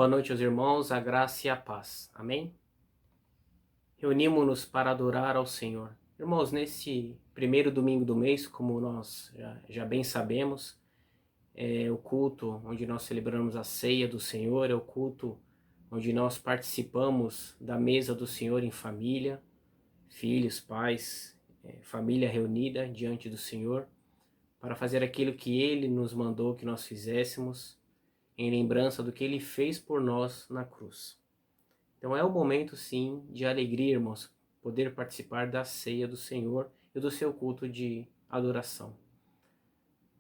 Boa noite aos irmãos, a graça e a paz. Amém? Reunimos-nos para adorar ao Senhor. Irmãos, nesse primeiro domingo do mês, como nós já bem sabemos, é o culto onde nós celebramos a ceia do Senhor, é o culto onde nós participamos da mesa do Senhor em família, filhos, pais, família reunida diante do Senhor, para fazer aquilo que Ele nos mandou que nós fizéssemos, em lembrança do que Ele fez por nós na cruz. Então é o momento, sim, de alegria, irmãos, poder participar da ceia do Senhor e do seu culto de adoração.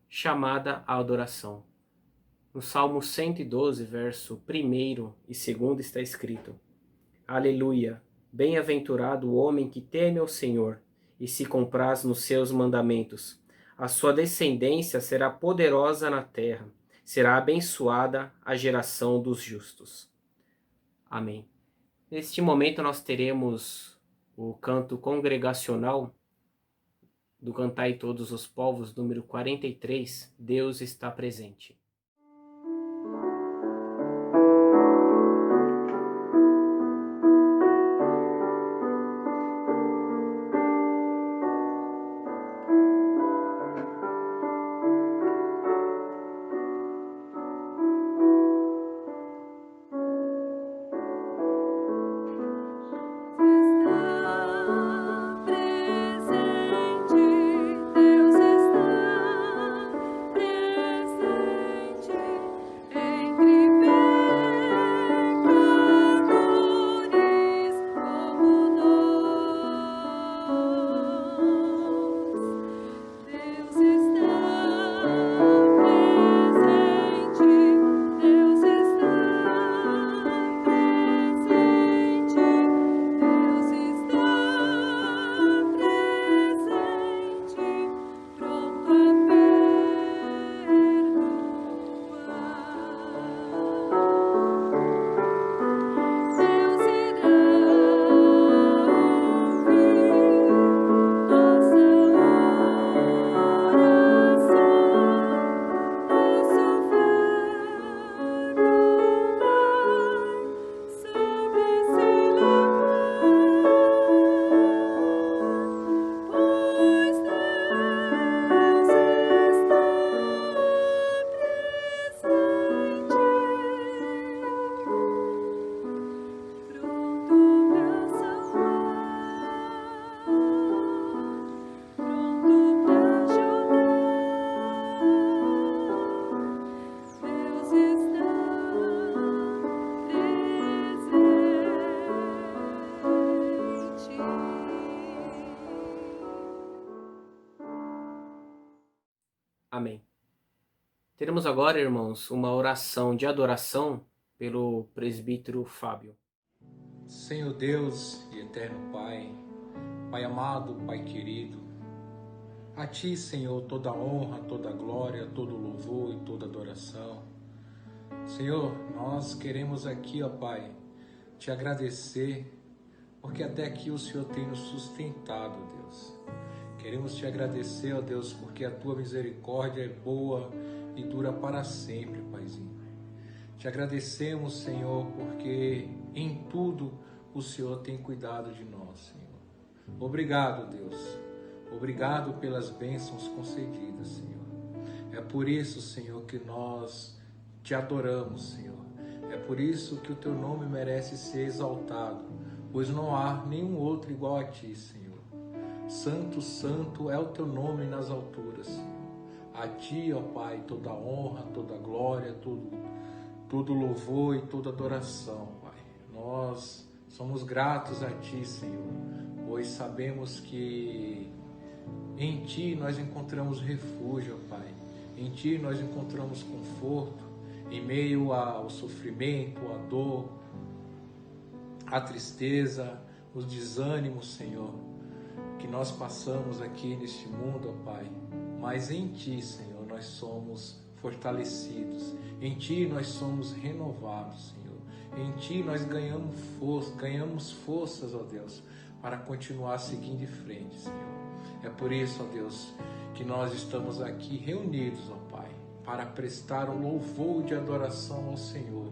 Chamada à adoração. No Salmo 112, verso 1 e 2 está escrito: Aleluia! Bem-aventurado o homem que teme ao Senhor e se compraz nos seus mandamentos. A sua descendência será poderosa na terra, será abençoada a geração dos justos. Amém. Neste momento nós teremos o canto congregacional do Cantai Todos os Povos, número 43, Deus está presente. Amém. Teremos agora, irmãos, uma oração de adoração pelo presbítero Fábio. Senhor Deus e eterno Pai, Pai amado, Pai querido, a Ti, Senhor, toda honra, toda glória, todo louvor e toda adoração. Senhor, nós queremos aqui, ó Pai, Te agradecer, porque até aqui o Senhor tem nos sustentado, Deus. Queremos Te agradecer, ó Deus, porque a Tua misericórdia é boa e dura para sempre, Paizinho. Te agradecemos, Senhor, porque em tudo o Senhor tem cuidado de nós, Senhor. Obrigado, Deus. Obrigado pelas bênçãos concedidas, Senhor. É por isso, Senhor, que nós Te adoramos, Senhor. É por isso que o Teu nome merece ser exaltado, pois não há nenhum outro igual a Ti, Senhor. Santo, santo é o Teu nome nas alturas, Senhor. A Ti, ó Pai, toda honra, toda glória, todo louvor e toda adoração, Pai. Nós somos gratos a Ti, Senhor, pois sabemos que em Ti nós encontramos refúgio, Pai. Em Ti nós encontramos conforto em meio ao sofrimento, à dor, à tristeza, os desânimos, Senhor, que nós passamos aqui neste mundo, ó Pai. Mas em Ti, Senhor, nós somos fortalecidos. Em Ti nós somos renovados, Senhor. Em Ti nós ganhamos forças, ó Deus, para continuar seguindo em frente, Senhor. É por isso, ó Deus, que nós estamos aqui reunidos, ó Pai, para prestar um louvor de adoração ao Senhor,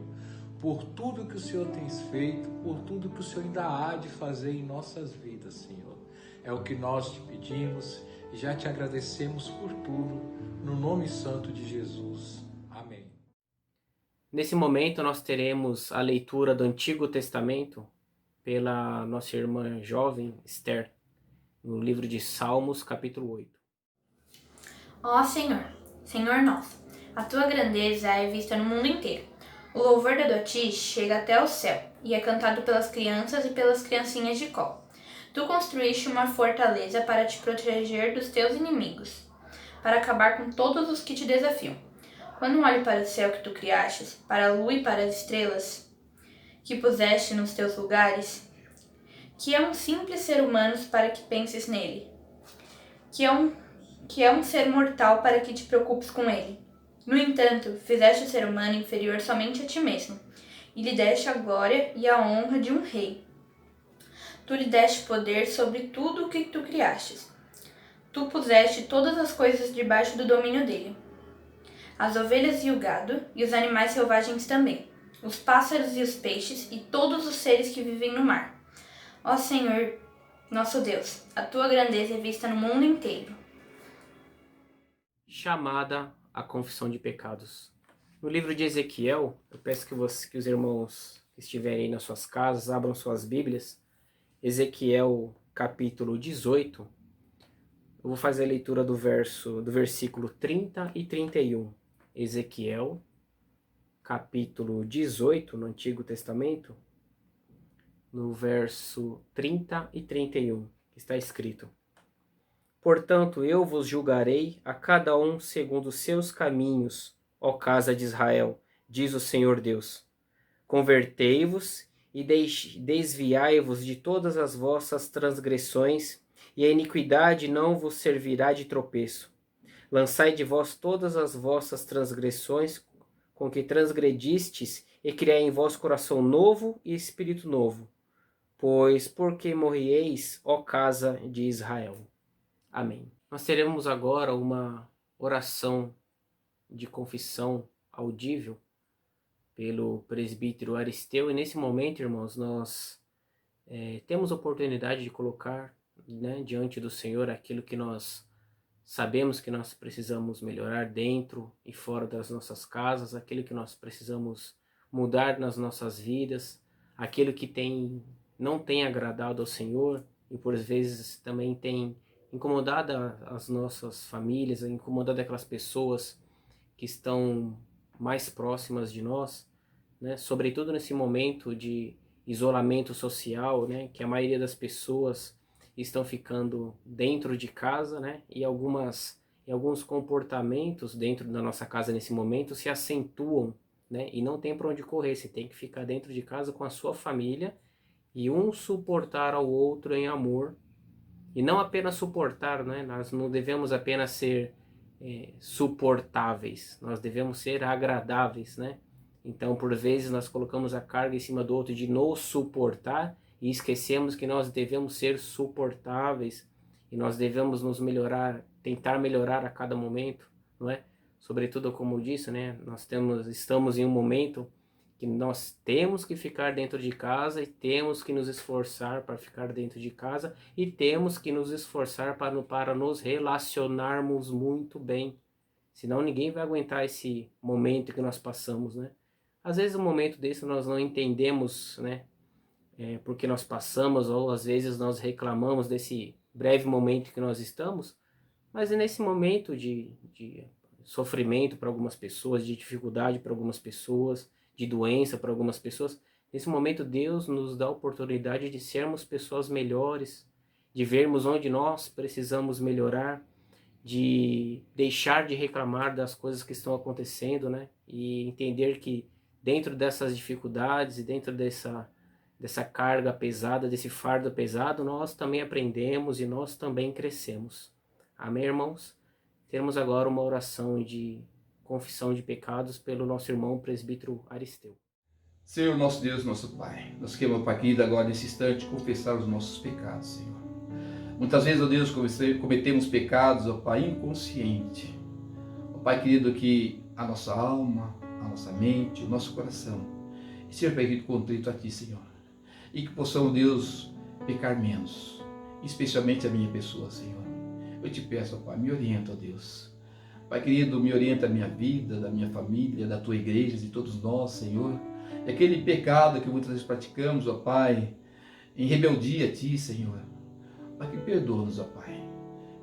por tudo que o Senhor tem feito, por tudo que o Senhor ainda há de fazer em nossas vidas, Senhor. É o que nós te pedimos e já te agradecemos por tudo, no nome santo de Jesus. Amém. Nesse momento nós teremos a leitura do Antigo Testamento pela nossa irmã jovem Esther, no livro de Salmos, capítulo 8. Ó Senhor, Senhor nosso, a tua grandeza é vista no mundo inteiro. O louvor da ti chega até o céu e é cantado pelas crianças e pelas criancinhas de colo. Tu construíste uma fortaleza para te proteger dos teus inimigos, para acabar com todos os que te desafiam. Quando olho para o céu que tu criastes, para a lua e para as estrelas que puseste nos teus lugares, que é um simples ser humano para que penses nele, que é um ser mortal para que te preocupes com ele. No entanto, fizeste o ser humano inferior somente a ti mesmo, e lhe deste a glória e a honra de um rei. Tu lhe deste poder sobre tudo o que tu criastes. Tu puseste todas as coisas debaixo do domínio dele. As ovelhas e o gado, e os animais selvagens também, os pássaros e os peixes, e todos os seres que vivem no mar. Ó Senhor, nosso Deus, a tua grandeza é vista no mundo inteiro. Chamada à confissão de pecados. No livro de Ezequiel, eu peço que os irmãos que estiverem aí nas suas casas abram suas Bíblias. Ezequiel capítulo 18. Eu vou fazer a leitura do versículo 30 e 31. Ezequiel capítulo 18 no Antigo Testamento, no verso 30 e 31, está escrito: Portanto, eu vos julgarei a cada um segundo os seus caminhos, ó casa de Israel, diz o Senhor Deus. Convertei-vos e desviai-vos de todas as vossas transgressões, e a iniquidade não vos servirá de tropeço. Lançai de vós todas as vossas transgressões com que transgredistes, e criai em vós coração novo e espírito novo. Pois porque morrieis, ó casa de Israel. Amém. Nós teremos agora uma oração de confissão audível pelo presbítero Aristeu, e nesse momento, irmãos, nós temos a oportunidade de colocar, né, diante do Senhor aquilo que nós sabemos que nós precisamos melhorar dentro e fora das nossas casas, aquilo que nós precisamos mudar nas nossas vidas, aquilo que não tem agradado ao Senhor e por vezes também tem incomodado as nossas famílias, incomodado aquelas pessoas que estão mais próximas de nós, né? Sobretudo nesse momento de isolamento social, né? Que a maioria das pessoas estão ficando dentro de casa, né? E alguns comportamentos dentro da nossa casa nesse momento se acentuam, né? E não tem para onde correr, você tem que ficar dentro de casa com a sua família e um suportar ao outro em amor. E não apenas suportar, né? Nós não devemos apenas ser suportáveis, nós devemos ser agradáveis, né? Então, por vezes, nós colocamos a carga em cima do outro de nos suportar e esquecemos que nós devemos ser suportáveis e nós devemos nos melhorar, tentar melhorar a cada momento, não é? Sobretudo, como eu disse, né? Estamos em um momento que nós temos que ficar dentro de casa e temos que nos esforçar para ficar dentro de casa e temos que nos esforçar para nos relacionarmos muito bem. Senão ninguém vai aguentar esse momento que nós passamos, né? Às vezes um momento desse nós não entendemos, né? Porque nós passamos, ou às vezes nós reclamamos desse breve momento que nós estamos, mas é nesse momento de sofrimento para algumas pessoas, de dificuldade para algumas pessoas, de doença para algumas pessoas, nesse momento Deus nos dá a oportunidade de sermos pessoas melhores, de vermos onde nós precisamos melhorar, de deixar de reclamar das coisas que estão acontecendo, né? E entender que dentro dessas dificuldades e dentro dessa carga pesada, desse fardo pesado, nós também aprendemos e nós também crescemos. Amém, irmãos? Temos agora uma oração de confissão de pecados pelo nosso irmão presbítero Aristeu. Senhor, nosso Deus, nosso Pai, nós queremos, Pai querido, agora nesse instante confessar os nossos pecados, Senhor. Muitas vezes, ó Deus, cometemos pecados, ó Pai, inconsciente. Ó Pai querido, que a nossa alma, a nossa mente, o nosso coração Seja, Pai querido, contrito a Ti, Senhor. E que possamos, Deus, pecar menos, especialmente a minha pessoa, Senhor. Eu te peço, ó Pai, me orienta, ó Deus. Pai querido, me orienta a minha vida, da minha família, da Tua igreja, de todos nós, Senhor. E aquele pecado que muitas vezes praticamos, ó Pai, em rebeldia a Ti, Senhor. Pai, que perdoa-nos, ó Pai.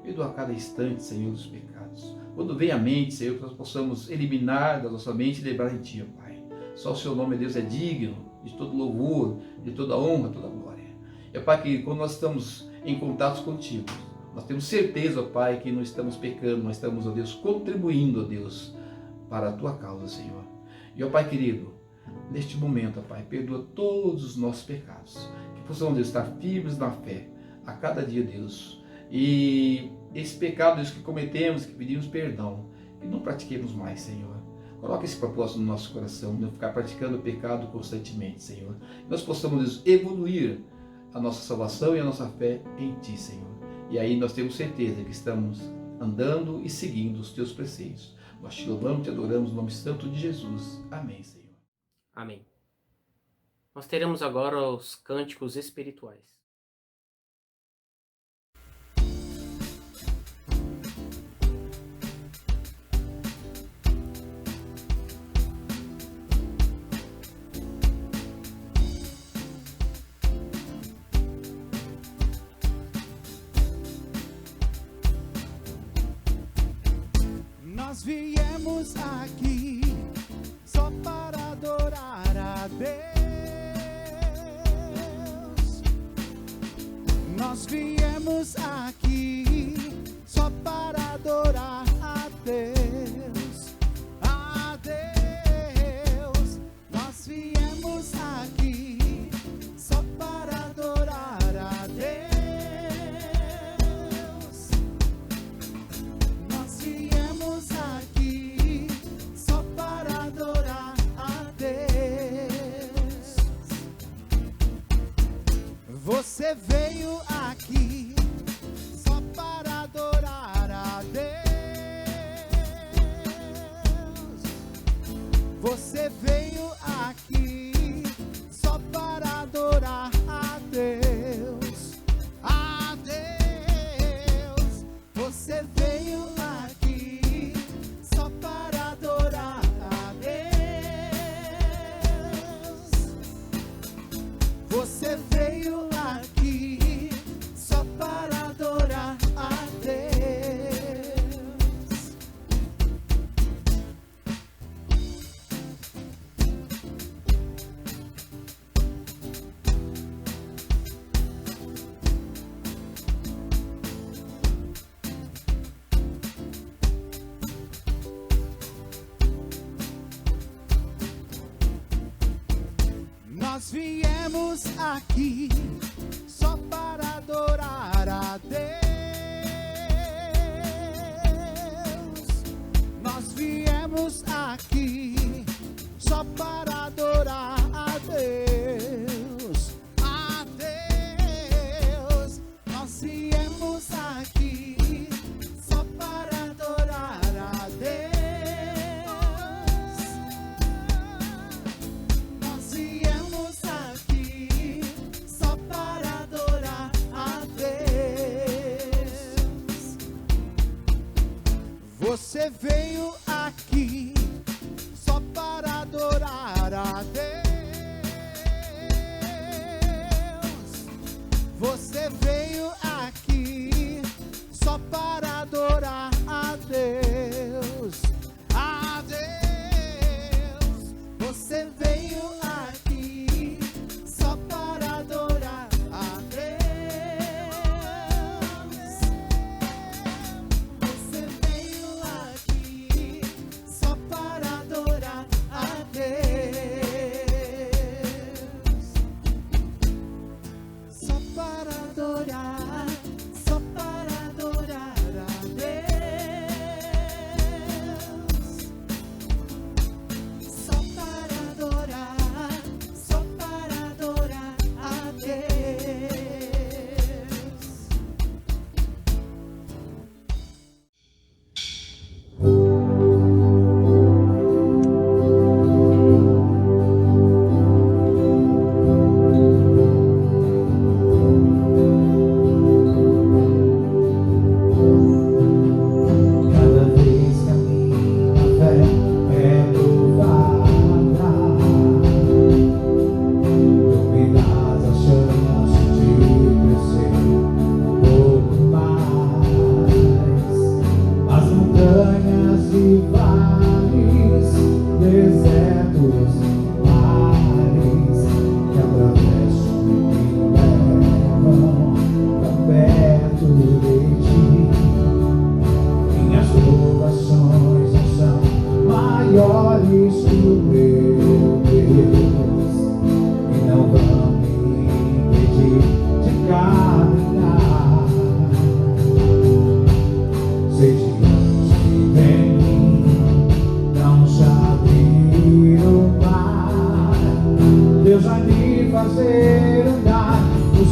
Perdoa a cada instante, Senhor, dos pecados. Quando vem à mente, Senhor, que nós possamos eliminar da nossa mente e lembrar em Ti, ó Pai. Só o Seu nome, Deus, é digno de todo louvor, de toda honra, toda glória. É, Pai, que quando nós estamos em contato contigo, nós temos certeza, ó Pai, que não estamos pecando, nós estamos, ó Deus, contribuindo, ó Deus, para a Tua causa, Senhor. E, ó Pai querido, neste momento, ó Pai, perdoa todos os nossos pecados, que possamos, Deus, estar firmes na fé, a cada dia, Deus. E esse pecado, Deus, que cometemos, que pedimos perdão, que não pratiquemos mais, Senhor. Coloque esse propósito no nosso coração, não ficar praticando o pecado constantemente, Senhor. Que nós possamos, Deus, evoluir a nossa salvação e a nossa fé em Ti, Senhor. E aí nós temos certeza que estamos andando e seguindo os Teus preceitos. Nós te louvamos, te adoramos no nome santo de Jesus. Amém, Senhor. Amém. Nós teremos agora os cânticos espirituais. Nós viemos aqui só para adorar a Deus. Nós viemos aqui só para adorar a Deus. A Deus. Nós viemos aqui só para adorar a Deus. Nós viemos aqui só para adorar a Deus. Você veio aqui só para adorar a Deus. Você veio aqui só para adorar a Deus. A Deus. Você veio aqui só para adorar a Deus. Você veio aqui só para adorar a Deus. Nós viemos aqui só para adorar a Deus. Nós viemos aqui só para adorar a Deus. A Deus. Nós viemos aqui só para adorar a Deus. Nós viemos aqui só para adorar a Deus. Você veio aqui só para adorar a Deus. Você veio aqui só para adorar a Deus. A Deus. Você veio aqui só para adorar a Deus. Você veio aqui só para adorar a Deus. Só para adorar, só para adorar a Deus. Só para adorar, só para adorar a Deus.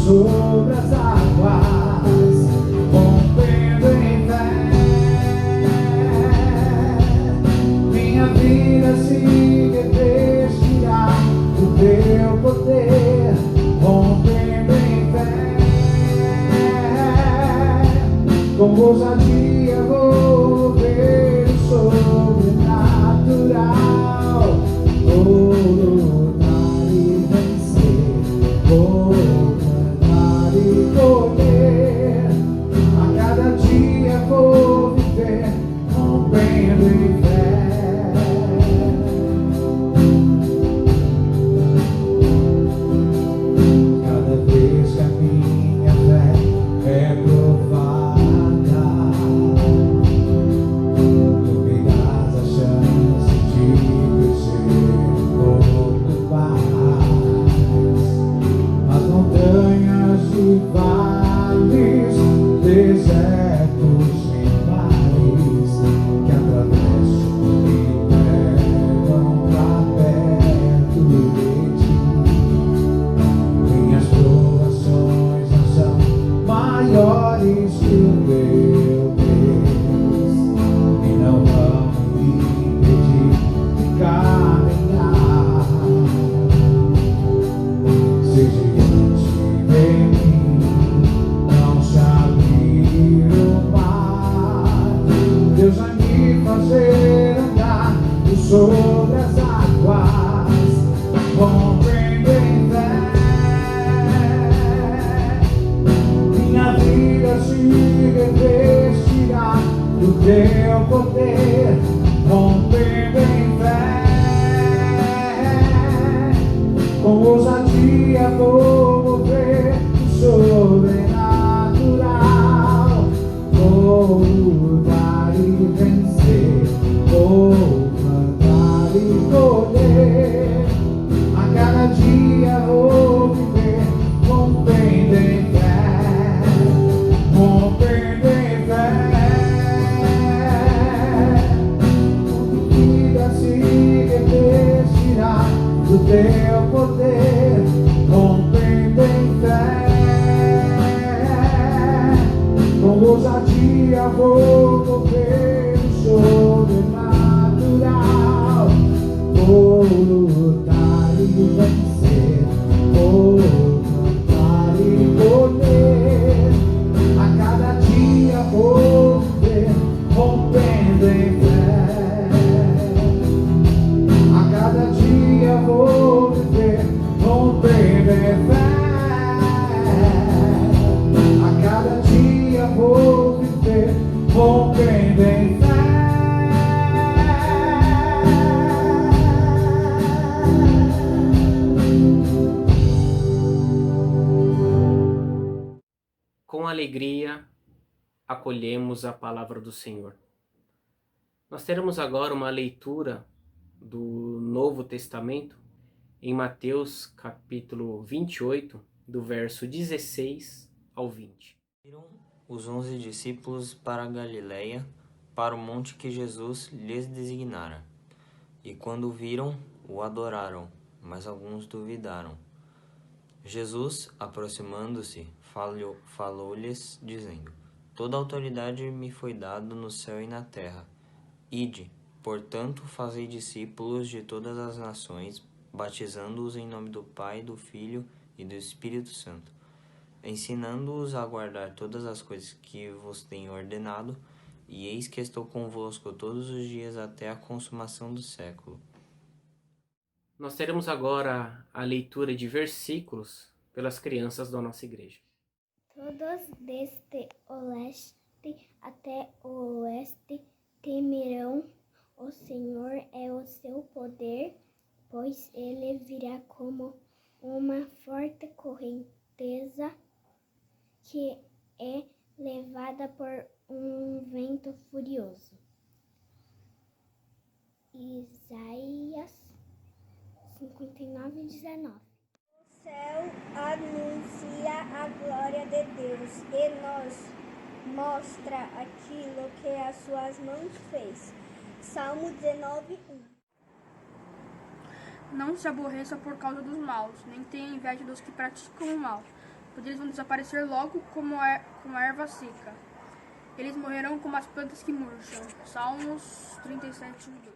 sobre as águas, rompendo em fé. Minha vida se revestirá do teu poder, rompendo em fé. Com ousadia vou ver o sobrenatural. Vou lutar e vencer, vou cantar e correr. A cada dia vou viver, rompendo em fé. Cada vez que a minha fé é provada, tu me dás a chance de crescer um pouco mais. As montanhas e vales, desertos e mares que atravesso me levam pra perto de ti. Minhas provações não são maiores que o meu Deus e não vão me impedir de caminhar. Se diante de mim não se abrir o mar, Deus vai me fazer andar sobre as águas, rompendo em fé. Minha vida se revestirá do teu poder, rompendo em fé. Com ousadia vou mover o sobrenatural. Vou lutar e vencer, vou cantar e correr. A cada dia vou viver, rompendo em fé, rompendo em fé. Vida se revestirá do teu poder, rompendo em fé. Com ousadia vou mover o sobrenatural. Vou lutar e vencer, vou cantar e correr. A cada dia vou viver, rompendo em fé. A cada dia vou viver, rompendo em fé. A cada dia vou viver, rompendo em fé. Com alegria acolhemos a palavra do Senhor. Nós teremos agora uma leitura do Novo Testamento em Mateus capítulo 28, do verso 16 ao 20. Viram os 11 discípulos para a Galiléia, para o monte que Jesus lhes designara. E quando o viram, o adoraram, mas alguns duvidaram. Jesus, aproximando-se, falou-lhes, dizendo: Toda autoridade me foi dada no céu e na terra. Ide, portanto, fazei discípulos de todas as nações, batizando-os em nome do Pai, do Filho e do Espírito Santo, ensinando-os a guardar todas as coisas que vos tenho ordenado, e eis que estou convosco todos os dias até a consumação do século. Nós teremos agora a leitura de versículos pelas crianças da nossa igreja. Todos desde o leste até o oeste temerão o Senhor e o seu poder, pois ele virá como uma forte correnteza que é levada por um vento furioso. Isaías 59:19. O céu anuncia a glória de Deus e nos mostra aquilo que as suas mãos fez. Salmo 19:1. Não se aborreça por causa dos maus, nem tenha inveja dos que praticam o mal, pois eles vão desaparecer logo como a erva seca. Eles morrerão como as plantas que murcham. Salmos 37:2.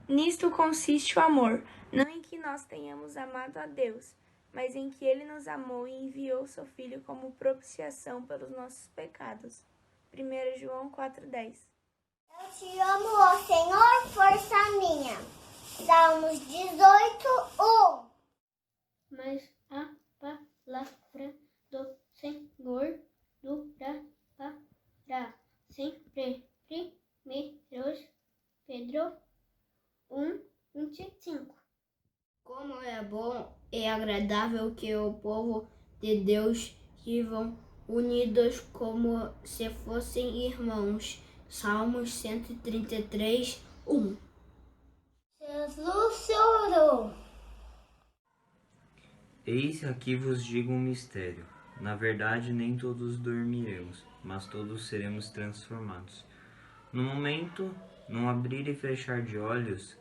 Nisto consiste o amor, não em que nós tenhamos amado a Deus, mas em que Ele nos amou e enviou seu Filho como propiciação pelos nossos pecados. 1 João 4:10. Eu te amo, ó Senhor, força minha. Salmos 18:1. Mas a palavra do Senhor durará sempre. 1 Pedro 1:25. Como é bom e agradável que o povo de Deus vivam unidos como se fossem irmãos. Salmos 133:1. Jesus chorou. Eis aqui vos digo um mistério. Na verdade, nem todos dormiremos, mas todos seremos transformados. No momento, num abrir e fechar de olhos,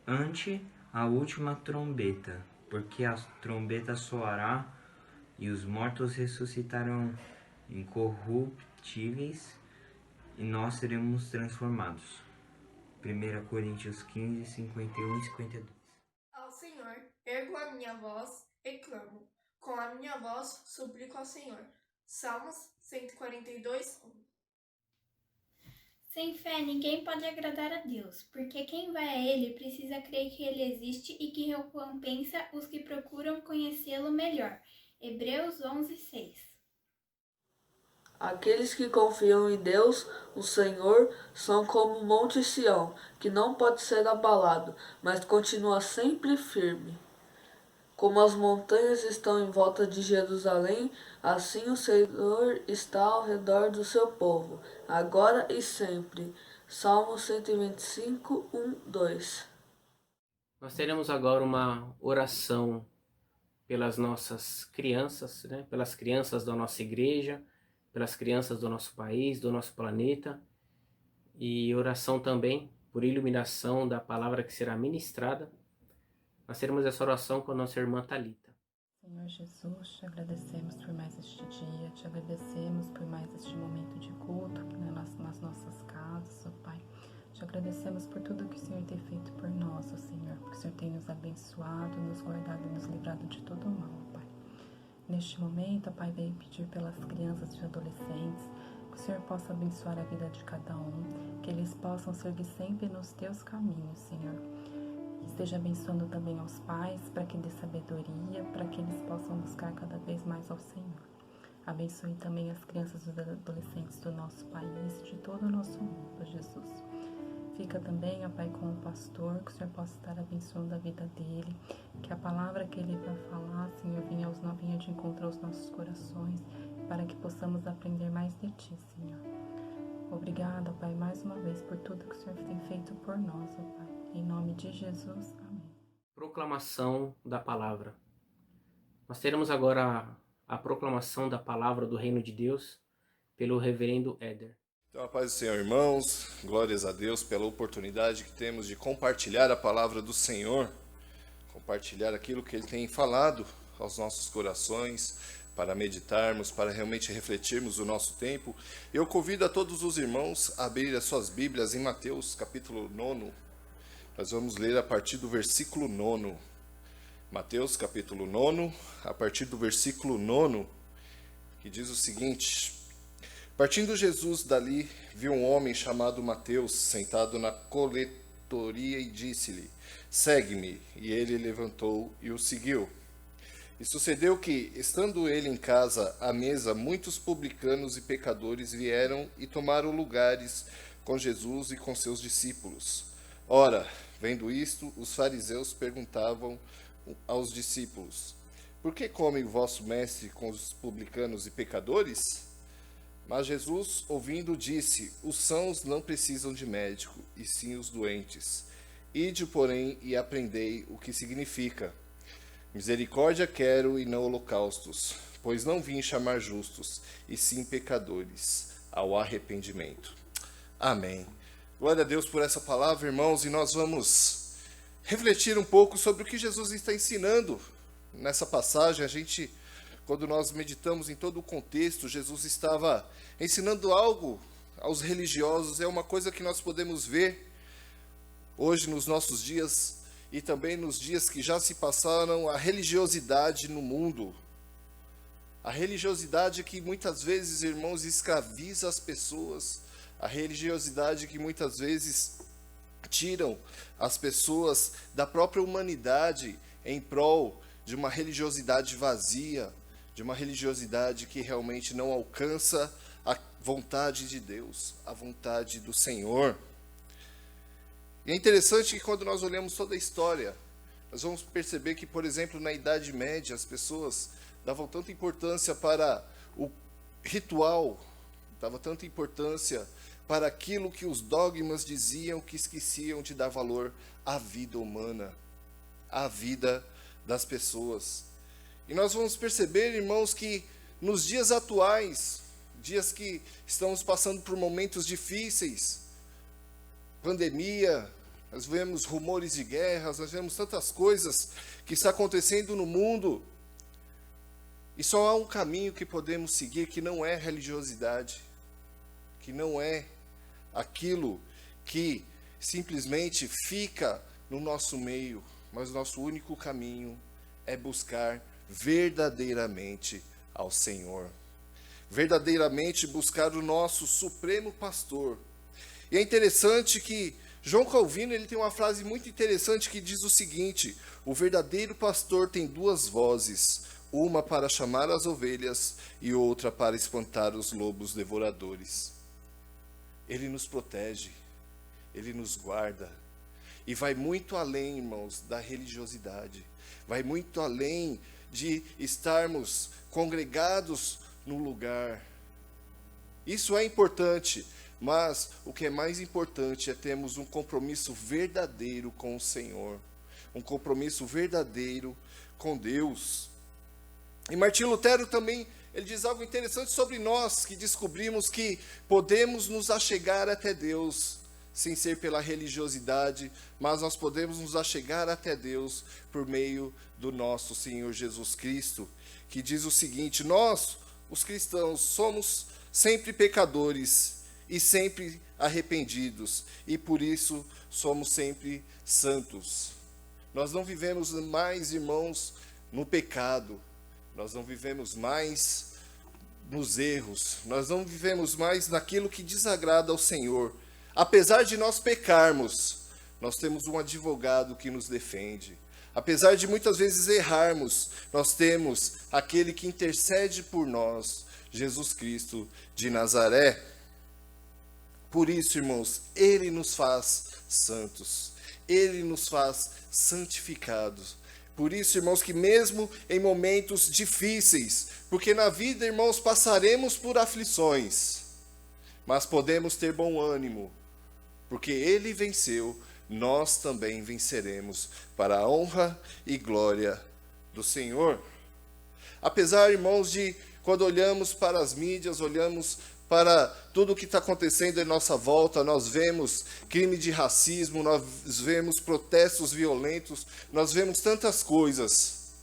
ante a última trombeta, porque a trombeta soará e os mortos ressuscitarão incorruptíveis e nós seremos transformados. 1 Coríntios 15, 51 e 52. Ao Senhor ergo a minha voz e clamo. Com a minha voz suplico ao Senhor. Salmos 142:1. Sem fé, ninguém pode agradar a Deus, porque quem vai a Ele precisa crer que Ele existe e que recompensa os que procuram conhecê-lo melhor. Hebreus 11:6. Aqueles que confiam em Deus, o Senhor, são como o Monte Sião, que não pode ser abalado, mas continua sempre firme. Como as montanhas estão em volta de Jerusalém, assim o Senhor está ao redor do seu povo, agora e sempre. Salmo 125:1-2. Nós teremos agora uma oração pelas nossas crianças, né? Pelas crianças da nossa igreja, pelas crianças do nosso país, do nosso planeta, e oração também por iluminação da palavra que será ministrada. Nós teremos essa oração com a nossa irmã Thalita. Senhor Jesus, te agradecemos por mais este dia, te agradecemos por mais este momento de culto aqui nas nossas casas, ó Pai. Te agradecemos por tudo que o Senhor tem feito por nós, ó Senhor, porque o Senhor tem nos abençoado, nos guardado e nos livrado de todo o mal, ó Pai. Neste momento, ó Pai, venho pedir pelas crianças e adolescentes que o Senhor possa abençoar a vida de cada um, que eles possam seguir sempre nos teus caminhos, Senhor. Esteja abençoando também aos pais, para que dê sabedoria, para que eles possam buscar cada vez mais ao Senhor. Abençoe também as crianças e os adolescentes do nosso país, de todo o nosso mundo, Jesus. Fica também, ó Pai, com o pastor, que o Senhor possa estar abençoando a vida dele, que a palavra que ele vai falar, Senhor, venha de encontro aos nossos corações, para que possamos aprender mais de Ti, Senhor. Obrigada, ó Pai, mais uma vez por tudo que o Senhor tem feito por nós, ó Pai. Em nome de Jesus, amém. Proclamação da palavra. Nós teremos agora a proclamação da palavra do Reino de Deus pelo reverendo Éder. Então, a paz do Senhor, irmãos, glórias a Deus pela oportunidade que temos de compartilhar a palavra do Senhor, compartilhar aquilo que Ele tem falado aos nossos corações, para meditarmos, para realmente refletirmos o nosso tempo. Eu convido a todos os irmãos a abrir as suas Bíblias em Mateus, capítulo 9. Nós vamos ler a partir do versículo 9. Mateus, capítulo 9, a partir do versículo 9, que diz o seguinte: Partindo Jesus dali, viu um homem chamado Mateus sentado na coletoria e disse-lhe: Segue-me. E ele levantou e o seguiu. E sucedeu que, estando ele em casa à mesa, muitos publicanos e pecadores vieram e tomaram lugares com Jesus e com seus discípulos. Ora, vendo isto, os fariseus perguntavam aos discípulos: Por que come o vosso mestre com os publicanos e pecadores? Mas Jesus, ouvindo, disse: Os sãos não precisam de médico, e sim os doentes. Ide, porém, e aprendei o que significa: Misericórdia quero e não holocaustos, pois não vim chamar justos, e sim pecadores ao arrependimento. Amém. Glória a Deus por essa palavra, irmãos, e nós vamos refletir um pouco sobre o que Jesus está ensinando nessa passagem. A gente quando nós meditamos em todo o contexto, Jesus estava ensinando algo aos religiosos. É uma coisa que nós podemos ver hoje nos nossos dias e também nos dias que já se passaram, a religiosidade no mundo. A religiosidade que muitas vezes, irmãos, escraviza as pessoas. A religiosidade que muitas vezes tiram as pessoas da própria humanidade em prol de uma religiosidade vazia, de uma religiosidade que realmente não alcança a vontade de Deus, a vontade do Senhor. E é interessante que quando nós olhamos toda a história, nós vamos perceber que, por exemplo, na Idade Média, as pessoas davam tanta importância para o ritual, davam tanta importância para aquilo que os dogmas diziam, que esqueciam de dar valor à vida humana, à vida das pessoas. E nós vamos perceber, irmãos, que nos dias atuais, dias que estamos passando por momentos difíceis, pandemia, nós vemos rumores de guerras, nós vemos tantas coisas que estão acontecendo no mundo, e só há um caminho que podemos seguir, que não é religiosidade, que não é aquilo que simplesmente fica no nosso meio, mas nosso único caminho é buscar verdadeiramente ao Senhor. Verdadeiramente buscar o nosso supremo pastor. E é interessante que João Calvino ele tem uma frase muito interessante que diz o seguinte: o verdadeiro pastor tem duas vozes, uma para chamar as ovelhas e outra para espantar os lobos devoradores. Ele nos protege, ele nos guarda, e vai muito além, irmãos, da religiosidade, vai muito além de estarmos congregados no lugar. Isso é importante, mas o que é mais importante é termos um compromisso verdadeiro com o Senhor, um compromisso verdadeiro com Deus. E Martinho Lutero também, ele diz algo interessante sobre nós, que descobrimos que podemos nos achegar até Deus, sem ser pela religiosidade, mas nós podemos nos achegar até Deus por meio do nosso Senhor Jesus Cristo, que diz o seguinte: nós, os cristãos, somos sempre pecadores e sempre arrependidos, e por isso somos sempre santos. Nós não vivemos mais, irmãos, no pecado, nós não vivemos mais nos erros, nós não vivemos mais naquilo que desagrada ao Senhor. Apesar de nós pecarmos, nós temos um advogado que nos defende. Apesar de muitas vezes errarmos, nós temos aquele que intercede por nós, Jesus Cristo de Nazaré. Por isso, irmãos, Ele nos faz santos, Ele nos faz santificados. Por isso, irmãos, que mesmo em momentos difíceis, porque na vida, irmãos, passaremos por aflições, mas podemos ter bom ânimo, porque Ele venceu, nós também venceremos, para a honra e glória do Senhor. Apesar, irmãos, de quando olhamos para as mídias, olhamos para tudo o que está acontecendo em nossa volta, nós vemos crime de racismo, nós vemos protestos violentos, nós vemos tantas coisas.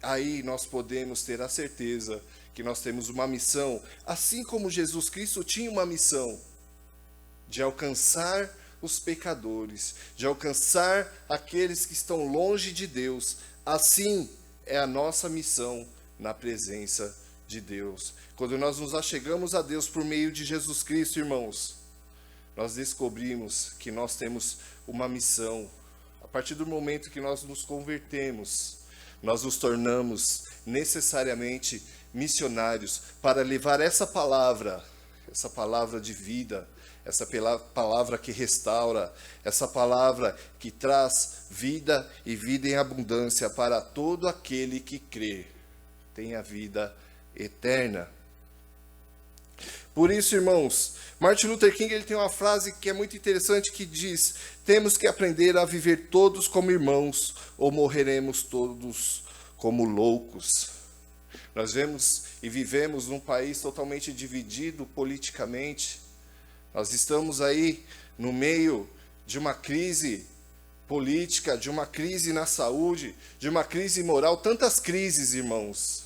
Aí nós podemos ter a certeza que nós temos uma missão, assim como Jesus Cristo tinha uma missão, de alcançar os pecadores, de alcançar aqueles que estão longe de Deus. Assim é a nossa missão na presença de Deus. Quando nós nos achegamos a Deus por meio de Jesus Cristo, irmãos, nós descobrimos que nós temos uma missão. A partir do momento que nós nos convertemos, nós nos tornamos necessariamente missionários para levar essa palavra de vida, essa palavra que restaura, essa palavra que traz vida e vida em abundância para todo aquele que crê, tem a vida eterna. Por isso, irmãos, Martin Luther King ele tem uma frase que é muito interessante, que diz: temos que aprender a viver todos como irmãos, ou morreremos todos como loucos. Nós vemos e vivemos num país totalmente dividido politicamente. Nós estamos aí no meio de uma crise política, de uma crise na saúde, de uma crise moral, tantas crises, irmãos.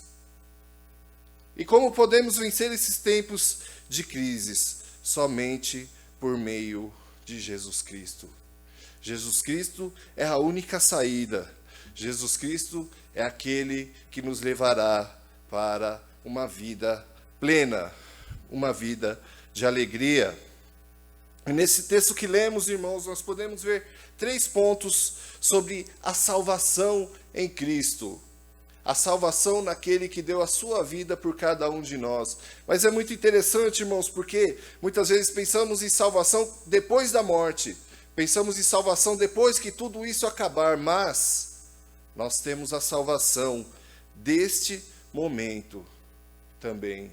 E como podemos vencer esses tempos de crises? Somente por meio de Jesus Cristo. Jesus Cristo é a única saída. Jesus Cristo é aquele que nos levará para uma vida plena, uma vida de alegria. E nesse texto que lemos, irmãos, nós podemos ver 3 pontos sobre a salvação em Cristo. A salvação naquele que deu a sua vida por cada um de nós. Mas é muito interessante, irmãos, porque muitas vezes pensamos em salvação depois da morte. Pensamos em salvação depois que tudo isso acabar, mas nós temos a salvação deste momento também.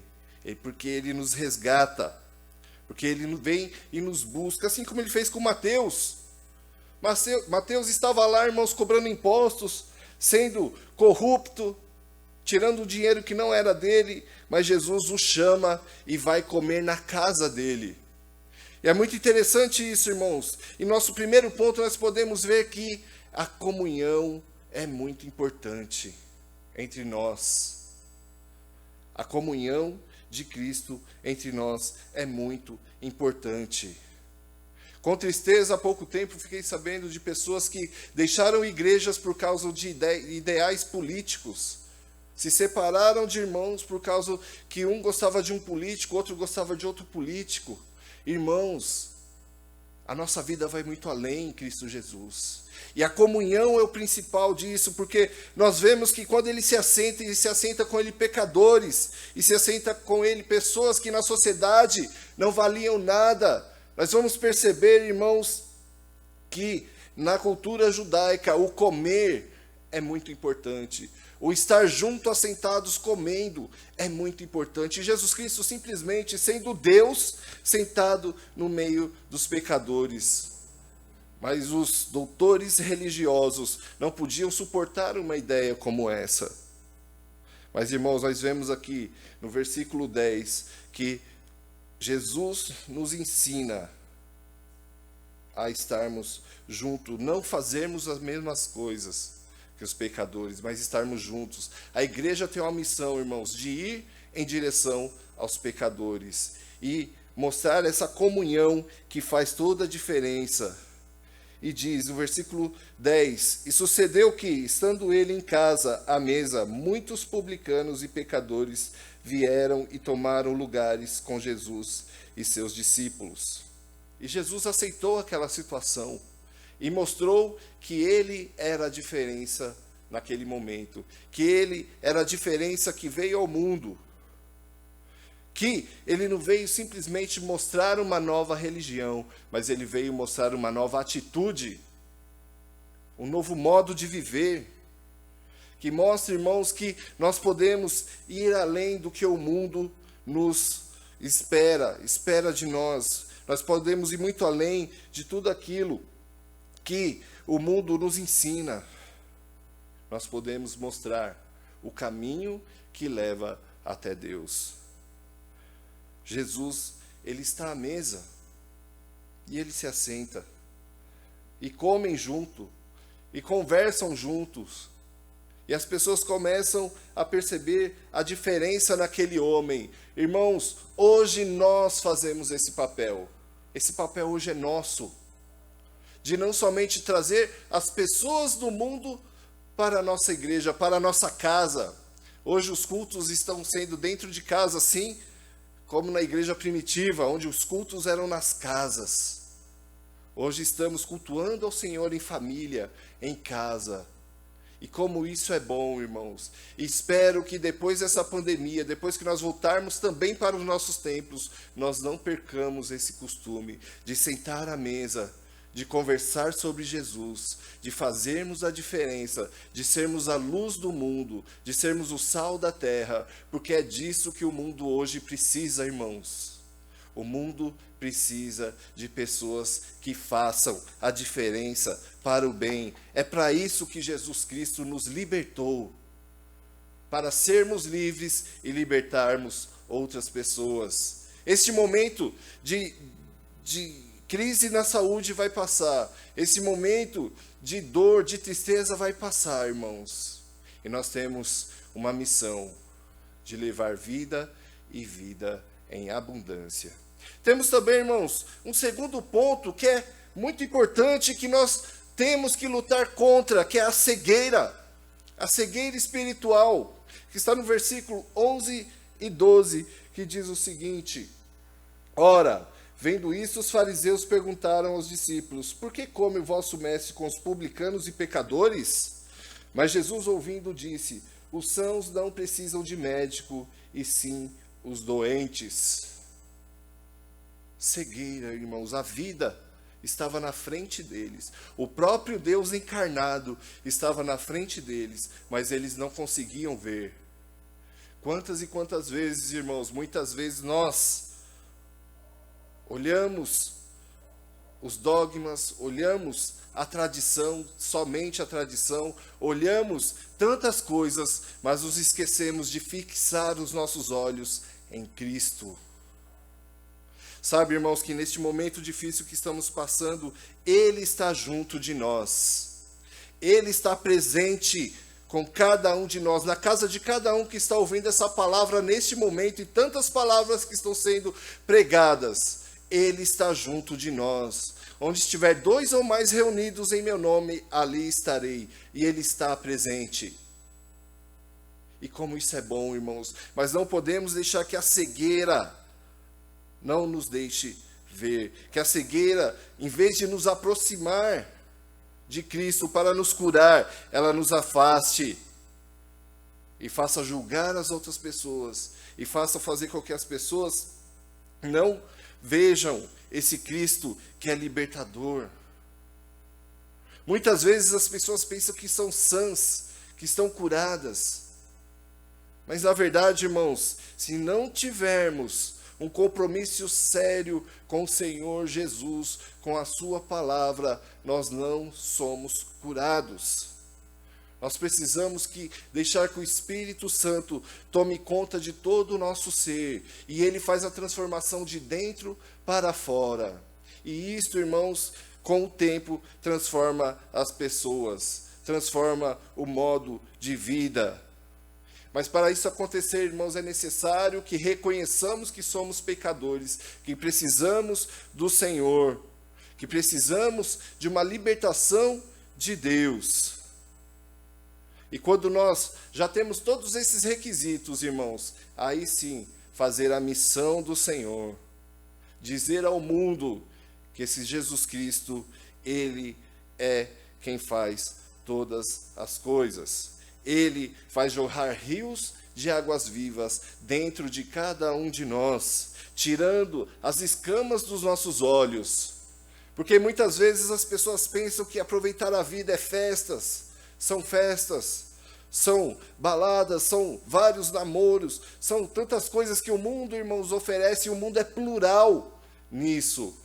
Porque ele nos resgata, porque ele vem e nos busca, assim como ele fez com Mateus. Mateus estava lá, irmãos, cobrando impostos, sendo corrupto, tirando o dinheiro que não era dele, mas Jesus o chama e vai comer na casa dele. E é muito interessante isso, irmãos. E nosso primeiro ponto, nós podemos ver que a comunhão é muito importante entre nós. A comunhão de Cristo entre nós é muito importante. Com tristeza, há pouco tempo, fiquei sabendo de pessoas que deixaram igrejas por causa de ideais políticos. Se separaram de irmãos por causa que um gostava de um político, outro gostava de outro político. Irmãos, a nossa vida vai muito além em Cristo Jesus. E a comunhão é o principal disso, porque nós vemos que quando ele se assenta com ele pecadores, e se assenta com ele pessoas que na sociedade não valiam nada. Nós vamos perceber, irmãos, que na cultura judaica o comer é muito importante. O estar junto, assentados, comendo, é muito importante. E Jesus Cristo simplesmente sendo Deus, sentado no meio dos pecadores. Mas os doutores religiosos não podiam suportar uma ideia como essa. Mas, irmãos, nós vemos aqui no versículo 10 que Jesus nos ensina a estarmos juntos, não fazermos as mesmas coisas que os pecadores, mas estarmos juntos. A igreja tem uma missão, irmãos, de ir em direção aos pecadores e mostrar essa comunhão que faz toda a diferença. E diz no versículo 10, e sucedeu que, estando ele em casa, à mesa, muitos publicanos e pecadores vieram e tomaram lugares com Jesus e seus discípulos. E Jesus aceitou aquela situação e mostrou que ele era a diferença naquele momento, que ele era a diferença que veio ao mundo, que ele não veio simplesmente mostrar uma nova religião, mas ele veio mostrar uma nova atitude, um novo modo de viver, que mostra, irmãos, que nós podemos ir além do que o mundo nos espera de nós. Nós podemos ir muito além de tudo aquilo que o mundo nos ensina. Nós podemos mostrar o caminho que leva até Deus. Jesus, ele está à mesa e ele se assenta e comem junto e conversam juntos. E as pessoas começam a perceber a diferença naquele homem. Irmãos, hoje nós fazemos esse papel. Esse papel hoje é nosso. De não somente trazer as pessoas do mundo para a nossa igreja, para a nossa casa. Hoje os cultos estão sendo dentro de casa, sim, como na igreja primitiva, onde os cultos eram nas casas. Hoje estamos cultuando ao Senhor em família, em casa. E como isso é bom, irmãos. E espero que depois dessa pandemia, depois que nós voltarmos também para os nossos templos, nós não percamos esse costume de sentar à mesa, de conversar sobre Jesus, de fazermos a diferença, de sermos a luz do mundo, de sermos o sal da terra, porque é disso que o mundo hoje precisa, irmãos. O mundo precisa de pessoas que façam a diferença para o bem. É para isso que Jesus Cristo nos libertou, para sermos livres e libertarmos outras pessoas. Este momento de crise na saúde vai passar. Esse momento de dor, de tristeza vai passar, irmãos. E nós temos uma missão, de levar vida e vida em abundância. Temos também, irmãos, um segundo ponto que é muito importante, que nós temos que lutar contra, que é a cegueira espiritual, que está no versículo 11 e 12, que diz o seguinte: Ora, vendo isso, os fariseus perguntaram aos discípulos: Por que come o vosso mestre com os publicanos e pecadores? Mas Jesus, ouvindo, disse: Os sãos não precisam de médico, e sim os doentes. Cegueira, irmãos, a vida estava na frente deles. O próprio Deus encarnado estava na frente deles, mas eles não conseguiam ver. Quantas e quantas vezes, irmãos, muitas vezes nós olhamos os dogmas, olhamos a tradição, somente a tradição, olhamos tantas coisas, mas nos esquecemos de fixar os nossos olhos em Cristo. Sabe, irmãos, que neste momento difícil que estamos passando, Ele está junto de nós. Ele está presente com cada um de nós, na casa de cada um que está ouvindo essa palavra neste momento, e tantas palavras que estão sendo pregadas. Ele está junto de nós. Onde estiver 2 ou mais reunidos em meu nome, ali estarei. E Ele está presente. E como isso é bom, irmãos. Mas não podemos deixar que a cegueira não nos deixe ver. Que a cegueira, em vez de nos aproximar de Cristo para nos curar, ela nos afaste. E faça julgar as outras pessoas. E faça fazer com que as pessoas não vejam esse Cristo que é libertador. Muitas vezes as pessoas pensam que são sãs, que estão curadas. Mas na verdade, irmãos, se não tivermos um compromisso sério com o Senhor Jesus, com a sua palavra, nós não somos curados. Nós precisamos deixar que o Espírito Santo tome conta de todo o nosso ser. E Ele faz a transformação de dentro para fora. E isto, irmãos, com o tempo, transforma as pessoas. Transforma o modo de vida. Mas para isso acontecer, irmãos, é necessário que reconheçamos que somos pecadores, que precisamos do Senhor, que precisamos de uma libertação de Deus. E quando nós já temos todos esses requisitos, irmãos, aí sim, fazer a missão do Senhor. Dizer ao mundo que esse Jesus Cristo, Ele é quem faz todas as coisas. Ele faz jorrar rios de águas vivas dentro de cada um de nós, tirando as escamas dos nossos olhos. Porque muitas vezes as pessoas pensam que aproveitar a vida é festas, são baladas, são vários namoros, são tantas coisas que o mundo, irmãos, oferece, e o mundo é plural nisso.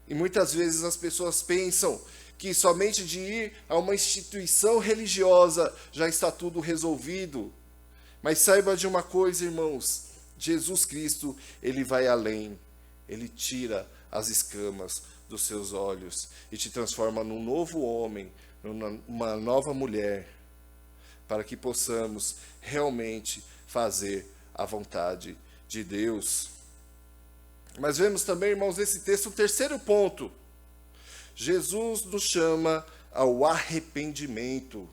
E muitas vezes as pessoas pensam que somente de ir a uma instituição religiosa já está tudo resolvido. Mas saiba de uma coisa, irmãos, Jesus Cristo, Ele vai além. Ele tira as escamas dos seus olhos e te transforma num novo homem, numa nova mulher, para que possamos realmente fazer a vontade de Deus. Mas vemos também, irmãos, nesse texto, o terceiro ponto. Jesus nos chama ao arrependimento.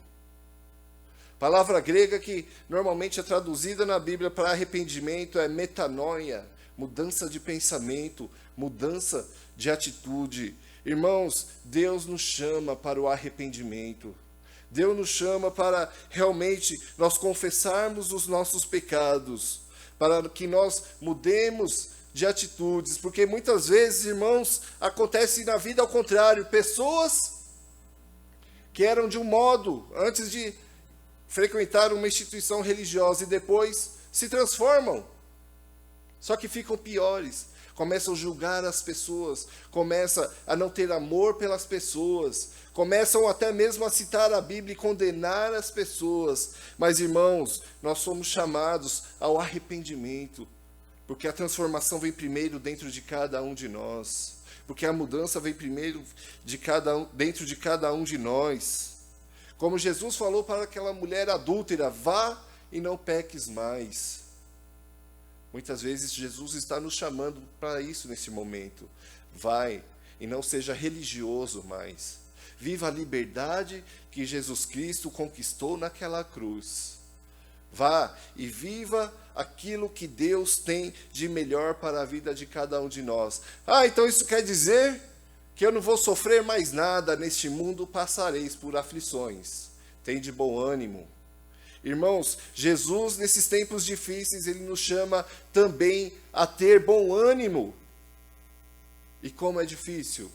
Palavra grega que normalmente é traduzida na Bíblia para arrependimento é metanoia, mudança de pensamento, mudança de atitude. Irmãos, Deus nos chama para o arrependimento. Deus nos chama para realmente nós confessarmos os nossos pecados, para que nós mudemos de atitudes, porque muitas vezes, irmãos, acontece na vida ao contrário. Pessoas que eram de um modo antes de frequentar uma instituição religiosa e depois se transformam, só que ficam piores, começam a julgar as pessoas, começam a não ter amor pelas pessoas, começam até mesmo a citar a Bíblia e condenar as pessoas. Mas, irmãos, nós somos chamados ao arrependimento, porque a transformação vem primeiro dentro de cada um de nós. Porque a mudança vem primeiro dentro de cada um de nós. Como Jesus falou para aquela mulher adúltera: vá e não peques mais. Muitas vezes Jesus está nos chamando para isso nesse momento. Vai e não seja religioso mais. Viva a liberdade que Jesus Cristo conquistou naquela cruz. Vá e viva aquilo que Deus tem de melhor para a vida de cada um de nós. Então isso quer dizer que eu não vou sofrer mais nada neste mundo, passareis por aflições. Tem de bom ânimo. Irmãos, Jesus, nesses tempos difíceis, Ele nos chama também a ter bom ânimo. E como é difícil?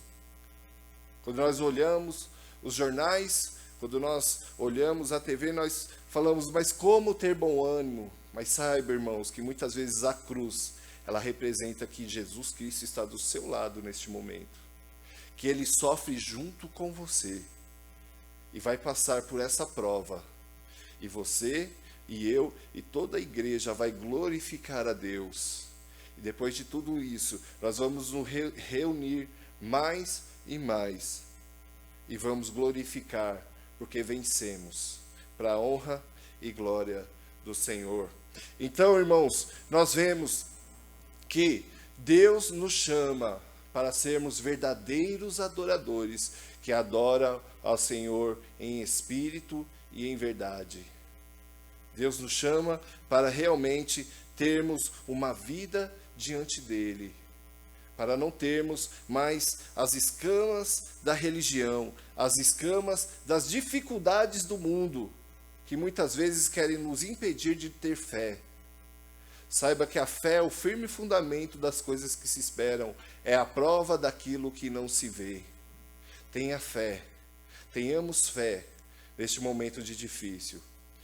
Quando nós olhamos os jornais, quando nós olhamos a TV, nós falamos, mas como ter bom ânimo? Mas saiba, irmãos, que muitas vezes a cruz, ela representa que Jesus Cristo está do seu lado neste momento. Que Ele sofre junto com você. E vai passar por essa prova. E você, e eu, e toda a igreja vai glorificar a Deus. E depois de tudo isso, nós vamos nos reunir mais e mais. E vamos glorificar, porque vencemos, para a honra e glória do Senhor. Então, irmãos, nós vemos que Deus nos chama para sermos verdadeiros adoradores, que adoram ao Senhor em espírito e em verdade. Deus nos chama para realmente termos uma vida diante dele, para não termos mais as escamas da religião, as escamas das dificuldades do mundo, que muitas vezes querem nos impedir de ter fé. Saiba que a fé é o firme fundamento das coisas que se esperam, é a prova daquilo que não se vê. Tenha fé, tenhamos fé neste momento de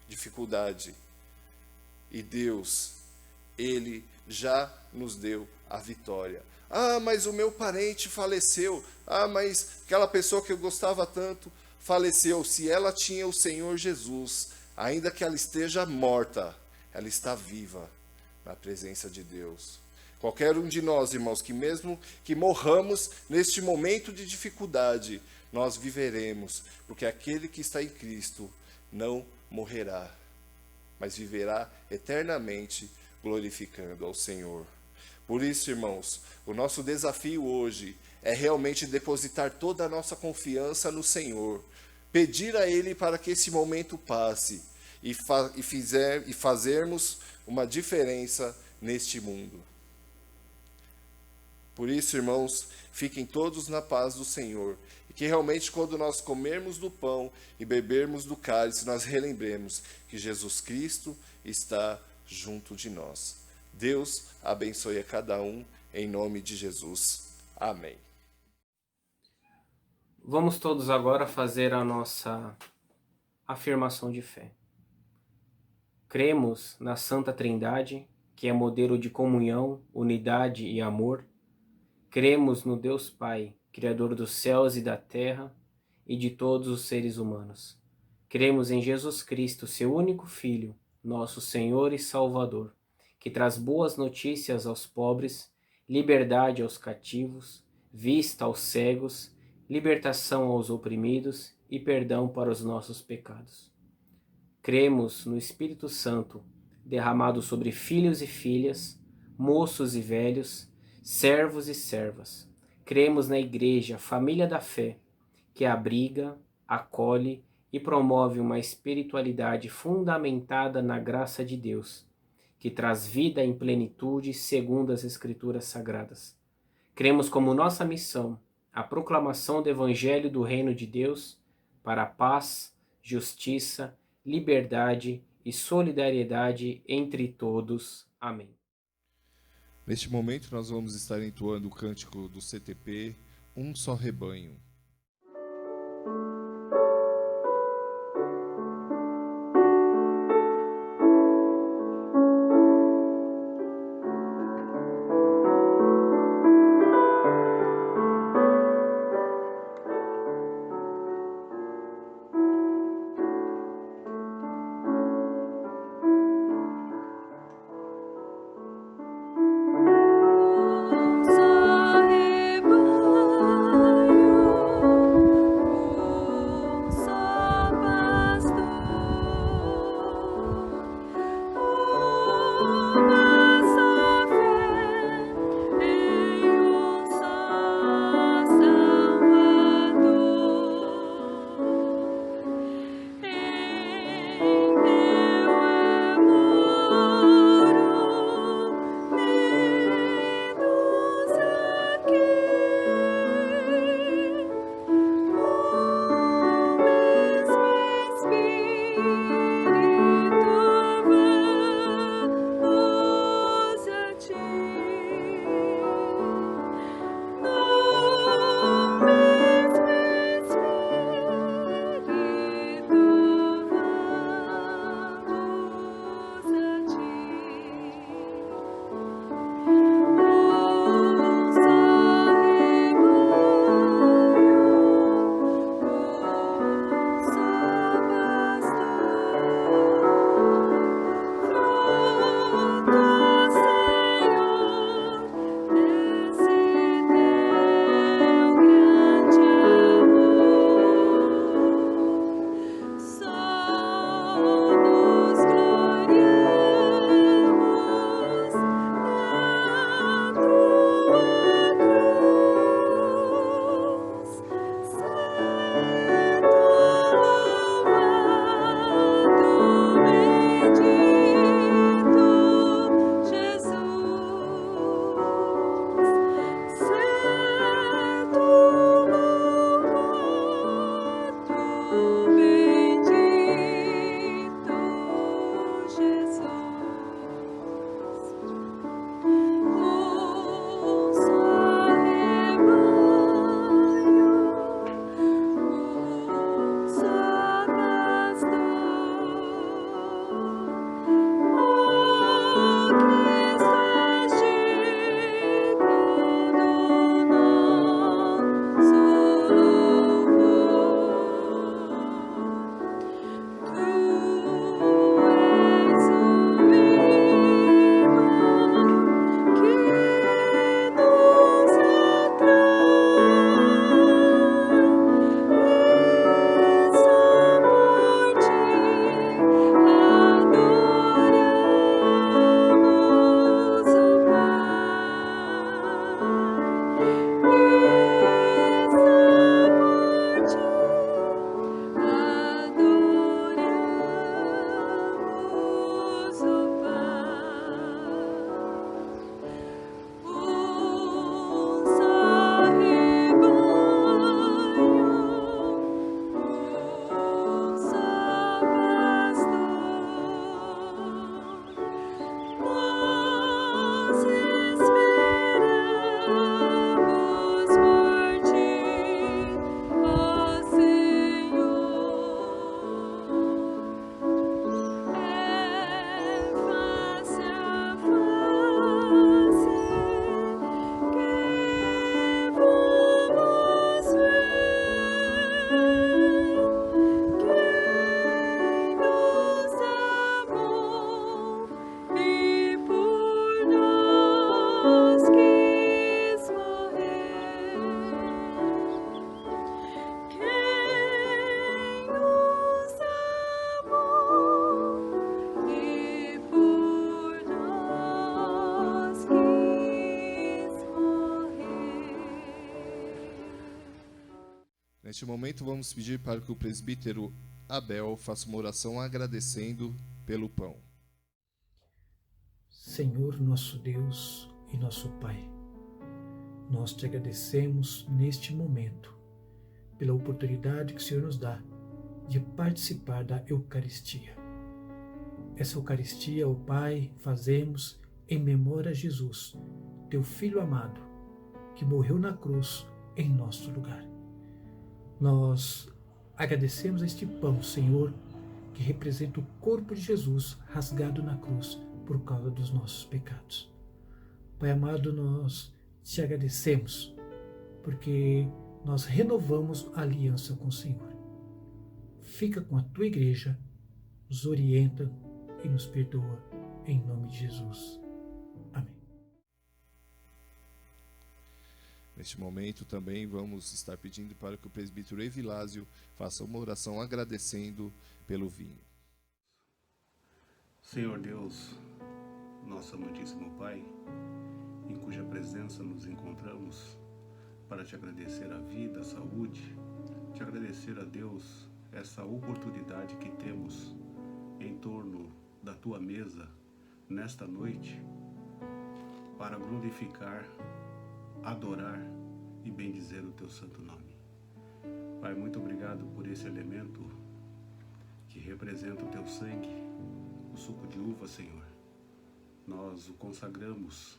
dificuldade. E Deus, Ele já nos deu a vitória. Mas o meu parente faleceu. Mas aquela pessoa que eu gostava tanto faleceu. Se ela tinha o Senhor Jesus, ainda que ela esteja morta, ela está viva na presença de Deus. Qualquer um de nós, irmãos, que mesmo que morramos neste momento de dificuldade, nós viveremos, porque aquele que está em Cristo não morrerá, mas viverá eternamente glorificando ao Senhor. Por isso, irmãos, o nosso desafio hoje é realmente depositar toda a nossa confiança no Senhor, pedir a Ele para que esse momento passe e fazermos uma diferença neste mundo. Por isso, irmãos, fiquem todos na paz do Senhor, e que realmente quando nós comermos do pão e bebermos do cálice, nós relembremos que Jesus Cristo está junto de nós. Deus abençoe a cada um, em nome de Jesus. Amém. Vamos todos agora fazer a nossa afirmação de fé. Cremos na Santa Trindade, que é modelo de comunhão, unidade e amor. Cremos no Deus Pai, Criador dos céus e da terra e de todos os seres humanos. Cremos em Jesus Cristo, seu único Filho, nosso Senhor e Salvador, que traz boas notícias aos pobres, liberdade aos cativos, vista aos cegos, libertação aos oprimidos e perdão para os nossos pecados. Cremos no Espírito Santo, derramado sobre filhos e filhas, moços e velhos, servos e servas. Cremos na Igreja, família da fé, que abriga, acolhe e promove uma espiritualidade fundamentada na graça de Deus, que traz vida em plenitude segundo as Escrituras Sagradas. Cremos como nossa missão a proclamação do Evangelho do Reino de Deus para a paz, justiça, liberdade e solidariedade entre todos. Amém. Neste momento nós vamos estar entoando o cântico do CTP, Um Só Rebanho. Só rebanho Neste momento, vamos pedir para que o presbítero Abel faça uma oração agradecendo pelo pão. Senhor, nosso Deus e nosso Pai, nós te agradecemos neste momento pela oportunidade que o Senhor nos dá de participar da Eucaristia. Essa Eucaristia, ó Pai, fazemos em memória a Jesus, teu Filho amado, que morreu na cruz em nosso lugar. Nós agradecemos a este pão, Senhor, que representa o corpo de Jesus rasgado na cruz por causa dos nossos pecados. Pai amado, nós te agradecemos porque nós renovamos a aliança com o Senhor. Fica com a tua igreja, nos orienta e nos perdoa, em nome de Jesus. Amém. Neste momento também vamos estar pedindo para que o presbítero Evilásio faça uma oração agradecendo pelo vinho. Senhor Deus, nosso amantíssimo Pai, em cuja presença nos encontramos para te agradecer a vida, a saúde, te agradecer a Deus essa oportunidade que temos em torno da tua mesa nesta noite para glorificar, adorar e bendizer o teu santo nome. Pai, muito obrigado por esse elemento que representa o teu sangue, o suco de uva, Senhor. Nós o consagramos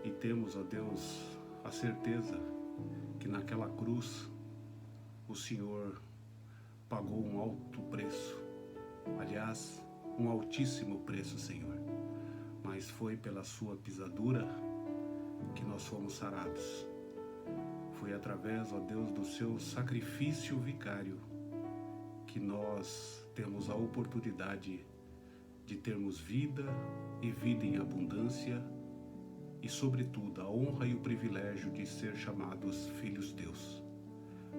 e temos, ó Deus, a certeza que naquela cruz o Senhor pagou um alto preço, aliás, um altíssimo preço, Senhor, mas foi pela sua pisadura que nós fomos sarados. Foi através, ó Deus, do seu sacrifício vicário que nós temos a oportunidade de termos vida e vida em abundância e, sobretudo, a honra e o privilégio de ser chamados filhos teus.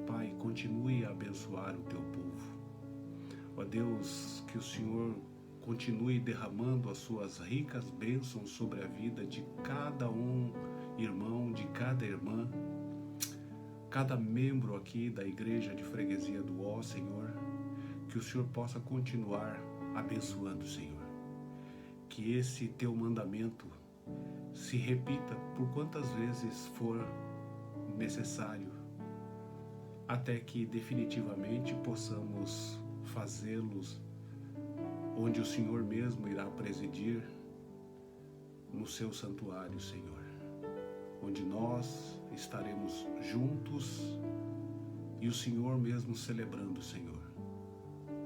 Pai, continue a abençoar o teu povo. Ó Deus, que o Senhor continue derramando as suas ricas bênçãos sobre a vida de cada irmão, de cada irmã, cada membro aqui da Igreja de Freguesia do Ó, Senhor, que o Senhor possa continuar abençoando, Senhor. Que esse teu mandamento se repita por quantas vezes for necessário, até que definitivamente possamos fazê-los onde o Senhor mesmo irá presidir no seu santuário, Senhor, onde nós estaremos juntos e o Senhor mesmo celebrando, Senhor.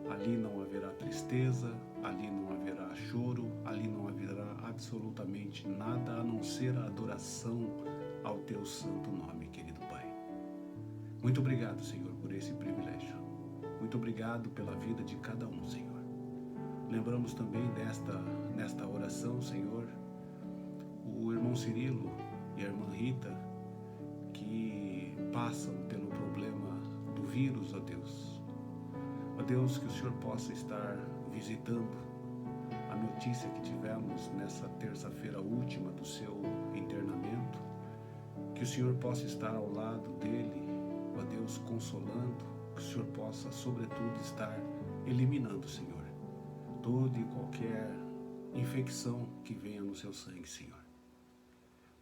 Ali não haverá tristeza, ali não haverá choro, ali não haverá absolutamente nada a não ser a adoração ao teu santo nome, querido Pai. Muito obrigado, Senhor, por esse privilégio. Muito obrigado pela vida de cada um, Senhor. Lembramos também nesta oração, Senhor, o irmão Cirilo e a irmã Rita, que passam pelo problema do vírus, ó Deus. Ó Deus, que o Senhor possa estar visitando a notícia que tivemos nessa terça-feira última do seu internamento, que o Senhor possa estar ao lado dele, ó Deus, consolando, que o Senhor possa, sobretudo, estar eliminando, Senhor, toda e qualquer infecção que venha no seu sangue, Senhor.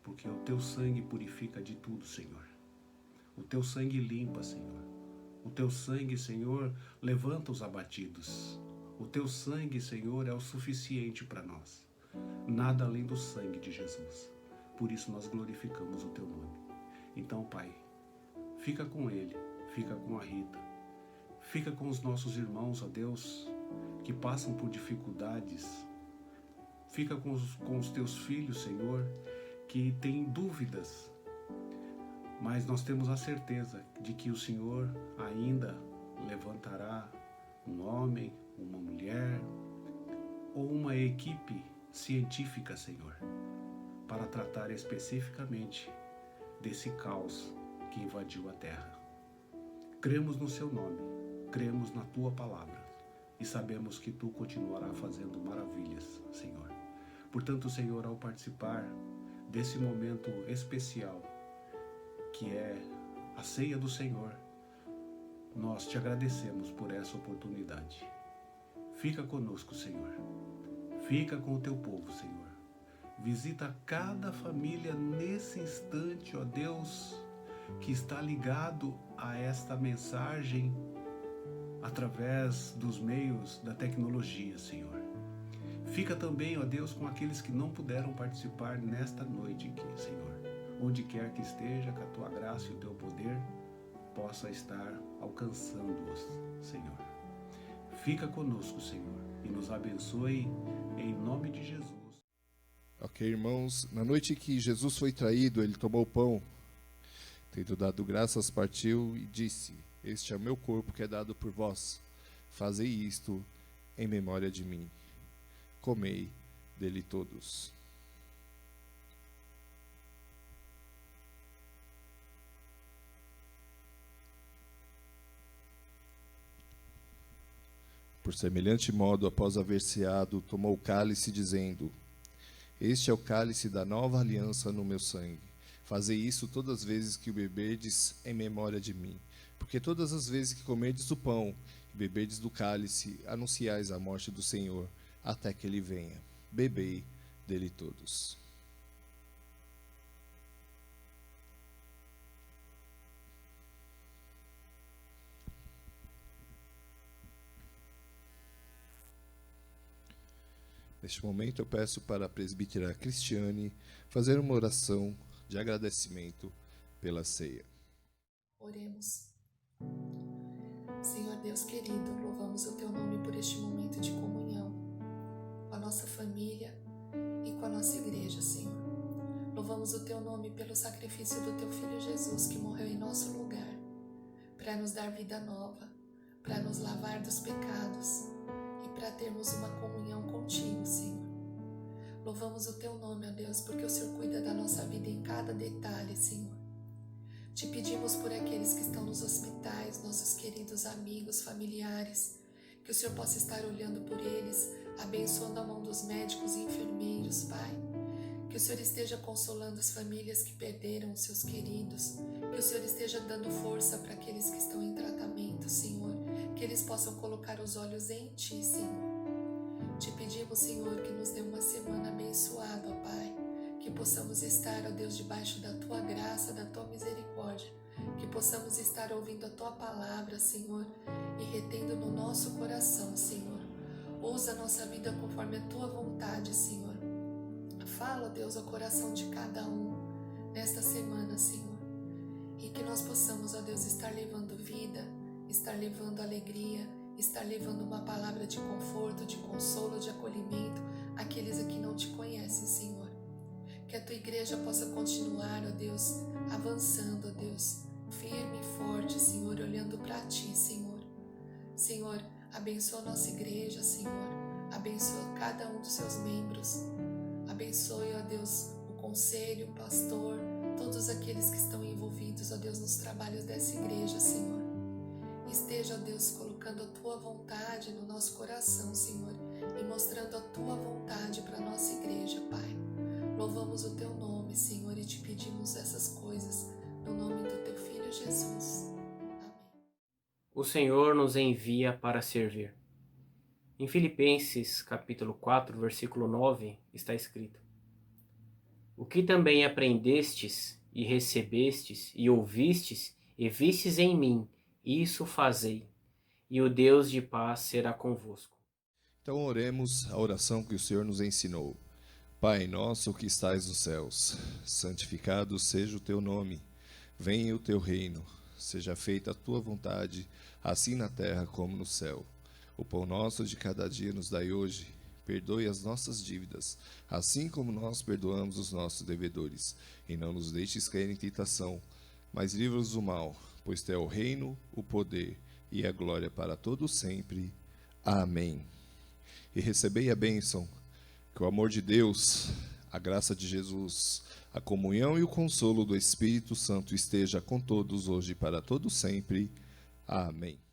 Porque o teu sangue purifica de tudo, Senhor. O teu sangue limpa, Senhor. O teu sangue, Senhor, levanta os abatidos. O teu sangue, Senhor, é o suficiente para nós. Nada além do sangue de Jesus. Por isso nós glorificamos o teu nome. Então, Pai, fica com ele, fica com a Rita, fica com os nossos irmãos, ó Deus, que passam por dificuldades. Fica com os teus filhos, Senhor, que têm dúvidas. Mas nós temos a certeza de que o Senhor ainda levantará um homem, uma mulher ou uma equipe científica, Senhor, para tratar especificamente desse caos que invadiu a terra. Cremos no seu nome, cremos na tua palavra e sabemos que tu continuarás fazendo maravilhas, Senhor. Portanto, Senhor, ao participar desse momento especial que é a ceia do Senhor, nós te agradecemos por essa oportunidade. Fica conosco, Senhor. Fica com o teu povo, Senhor. Visita cada família nesse instante, ó Deus, que está ligado a esta mensagem através dos meios da tecnologia, Senhor. Fica também, ó Deus, com aqueles que não puderam participar nesta noite aqui, Senhor. Onde quer que esteja, que a tua graça e o teu poder possa estar alcançando-os, Senhor. Fica conosco, Senhor, e nos abençoe em nome de Jesus. Ok, irmãos, na noite que Jesus foi traído, ele tomou o pão, tendo dado graças, partiu e disse: este é o meu corpo que é dado por vós. Fazei isto em memória de mim. Comei dele todos. Por semelhante modo, após haver ceado, tomou o cálice, dizendo: Este é o cálice da nova aliança no meu sangue. Fazei isso todas as vezes que o beberdes em memória de mim. Porque todas as vezes que comerdes do pão e beberdes do cálice, anunciais a morte do Senhor, até que ele venha. Bebei dele todos. Neste momento eu peço para a presbítera Cristiane fazer uma oração de agradecimento pela ceia. Oremos. Senhor Deus querido, louvamos o Teu nome por este momento de comunhão com a nossa família e com a nossa igreja, Senhor. Louvamos o Teu nome pelo sacrifício do Teu Filho Jesus, que morreu em nosso lugar, para nos dar vida nova, para nos lavar dos pecados e para termos uma comunhão contigo, Senhor. Louvamos o Teu nome, ó Deus, porque o Senhor cuida da nossa vida em cada detalhe, Senhor. Te pedimos por aqueles que estão nos hospitais, nossos queridos amigos, familiares, que o Senhor possa estar olhando por eles, abençoando a mão dos médicos e enfermeiros, Pai. Que o Senhor esteja consolando as famílias que perderam os seus queridos, que o Senhor esteja dando força para aqueles que estão em tratamento, Senhor, que eles possam colocar os olhos em Ti, Senhor. Te pedimos, Senhor, que nos dê uma semana abençoada, ó Pai, que possamos estar, ó Deus, debaixo da Tua graça, da Tua misericórdia, que possamos estar ouvindo a Tua palavra, Senhor, e retendo no nosso coração, Senhor. Usa a nossa vida conforme a Tua vontade, Senhor. Fala, Deus, ao coração de cada um nesta semana, Senhor, e que nós possamos, ó Deus, estar levando vida, estar levando alegria, estar levando uma palavra de conforto, de consolo, de acolhimento àqueles que não Te conhecem, Senhor. Que a Tua igreja possa continuar, ó Deus, avançando, ó Deus, firme e forte, Senhor, olhando para Ti, Senhor. Senhor, abençoa a nossa igreja, Senhor. Abençoa cada um dos seus membros. Abençoe, ó Deus, o conselho, o pastor, todos aqueles que estão envolvidos, ó Deus, nos trabalhos dessa igreja, Senhor. Esteja, ó Deus, colocando a Tua vontade no nosso coração, Senhor, e mostrando a Tua vontade para a nossa igreja, Pai. Louvamos o Teu nome, Senhor, e Te pedimos essas coisas no nome do Teu Filho Jesus. Amém. O Senhor nos envia para servir. Em Filipenses, capítulo 4, versículo 9, está escrito: O que também aprendestes e recebestes e ouvistes e vistes em mim, isso fazei, e o Deus de paz será convosco. Então oremos a oração que o Senhor nos ensinou. Pai nosso que estais nos céus, santificado seja o Teu nome. Venha o Teu reino, seja feita a Tua vontade, assim na terra como no céu. O pão nosso de cada dia nos dai hoje. Perdoe as nossas dívidas, assim como nós perdoamos os nossos devedores. E não nos deixes cair em tentação, mas livra-nos do mal, pois Teu é o reino, o poder e a glória para todos sempre. Amém. E recebei a bênção, que o amor de Deus, a graça de Jesus, a comunhão e o consolo do Espírito Santo esteja com todos hoje e para todos sempre. Amém.